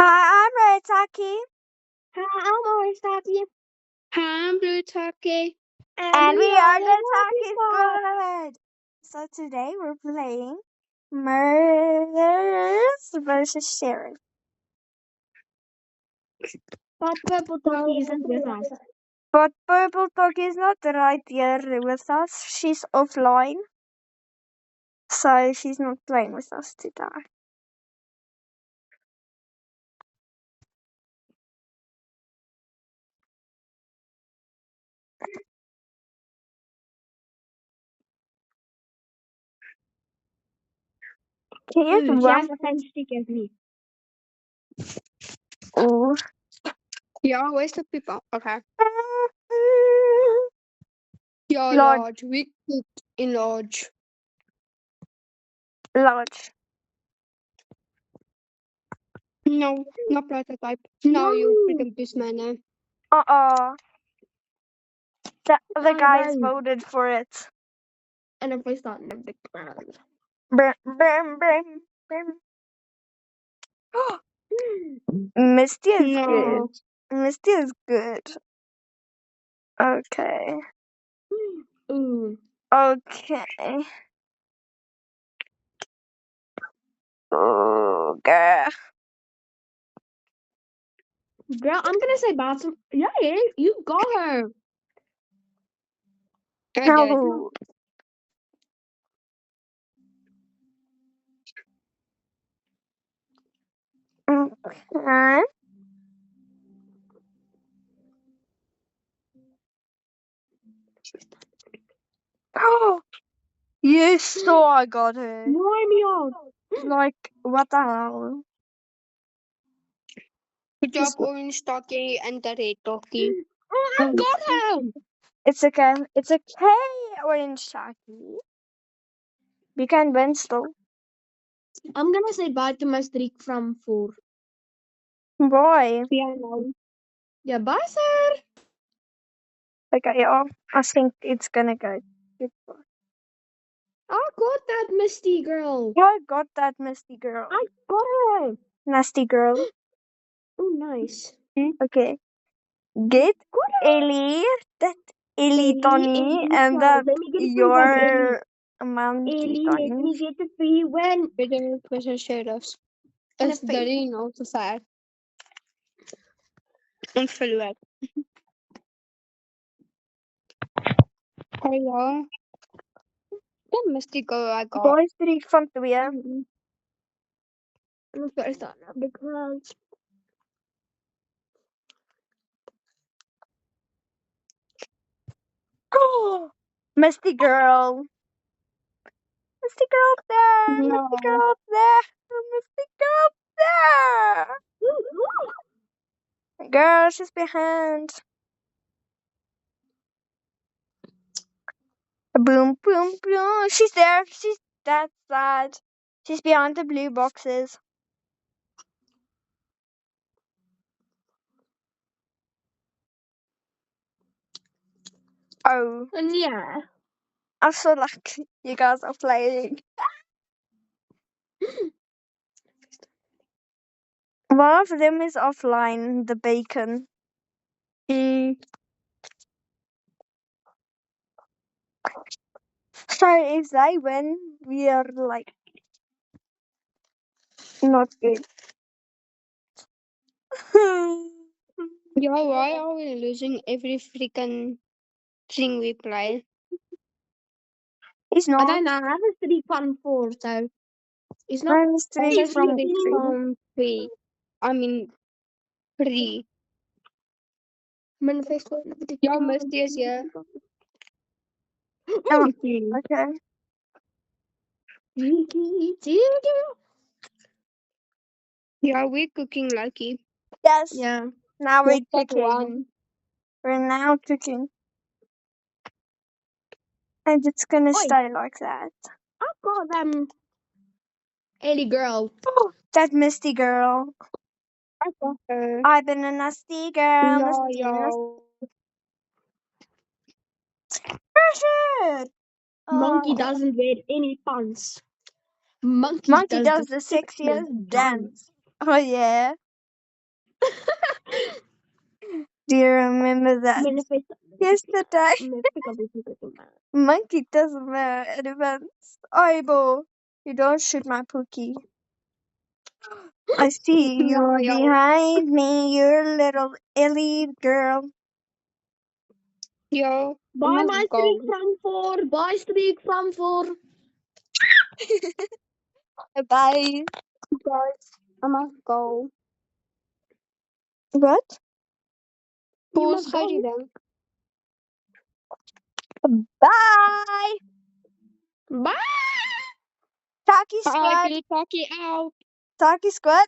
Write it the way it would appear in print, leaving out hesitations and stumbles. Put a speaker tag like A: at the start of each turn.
A: Hi, I'm Ritaki.
B: Hi, I'm Arisaki.
C: Hi, I'm Blue Turkey.
A: And we are the
B: Talkie
A: Talkie Squad. So today we're playing Murders versus Sheriff.
B: But Purple Talkie isn't with us.
A: But Purple Talkie is not right here with us. She's offline. So she's not playing with us today. Here's
B: She
A: one.
B: has the same stick as me.
A: Oh.
C: Yeah, where's the people? Okay. Yeah,
A: Large.
C: large. We cooked in large.
A: Large.
C: No, not prototype. No, you freaking piss man.
A: Uh-oh. The other guys
B: Bye.
A: voted for it.
B: And if I start in the ground.
A: Brum, brum, brum, brum. Misty is
C: No.
A: good. Misty is good. Okay.
B: Ooh.
A: Okay. Oh, girl.
B: Girl, I'm gonna say bottom. Yeah, you got her.
C: I did.
A: No. Okay. Oh, you saw I got her.
B: Why me out?
A: Like, what the hell?
C: Good job, orange Turkey and the red Turkey.
B: Oh, I got her.
A: It's okay. It's okay, Orange Shaki. We can win still.
B: I'm gonna say bye to my streak from 4.
A: Boy.
C: Yeah, no.
B: Yeah, bye, sir.
A: Okay, yeah. I think it's gonna go. Goodbye.
B: I got that Misty girl.
A: I got that Misty girl.
B: I got her.
A: Nasty girl.
B: Oh, nice.
A: Okay. Get
B: Got her.
A: Ellie, that Ellie Tony, and
B: so
A: that
B: let me get a free one,
A: your monkey
B: Ellie, let
A: Tony.
B: me get a free one.
C: We didn't push the sheriffs.
B: And
C: It's
B: a face.
C: very not so fair. And full wet. Hello. The misty girl I got.
A: Boy streak van 2.
B: I'm gonna start now because
A: Oh, Misty girl. Misty girl up there.
C: No.
A: Misty girl up there. Misty girl up there. Girl, she's behind. Boom, boom, boom. She's there. She's that side. She's behind the blue boxes. Oh,
B: and yeah.
A: I feel like you guys are playing. One of them is offline, the bacon. So if they win, we are like not good.
C: Yeah, why are we losing every freaking thing we play?
A: It's
B: I
A: not.
B: don't know. I have a 3.4, so it's not.
A: Minus 3
C: Just
A: from
C: three
A: 3.
C: from 3. I mean, 3.
B: Manifesto.
C: Yeah, Misty is here.
A: Oh, okay.
C: Yeah, we're cooking lucky.
A: Yes.
B: Yeah.
A: Now we're
C: What's that
A: cooking.
C: one?
A: We're now cooking. And it's gonna
B: Oi.
A: stay like that.
B: I got them. Ellie girl.
A: Oh, that Misty girl.
C: I got her.
A: I've been a nasty girl.
C: No,
A: Nasty,
C: yo.
A: Pressure!
B: Monkey doesn't wear any pants.
A: Monkey does the sexiest dance. Oh yeah. Do you remember that?
B: Mijn face.
A: Yesterday,
B: Mijn pick-up is niet goed.
A: monkey doesn't wear elephants. Aibo, you don't shoot my Pookie. I see you
C: No, yo.
A: behind me, you little Ellie girl.
C: Yo, I
B: Bye,
C: must
B: my
C: go.
B: streak from 4. Bye, streak from 4.
A: Bye.
C: Guys, I must go.
A: What?
B: You
C: Hoe
B: must
C: ga je
B: go.
C: dan?
A: Bye.
B: Bye.
A: Taki
C: Bye,
A: squad.
C: Billy Talkie out.
A: Taki squad.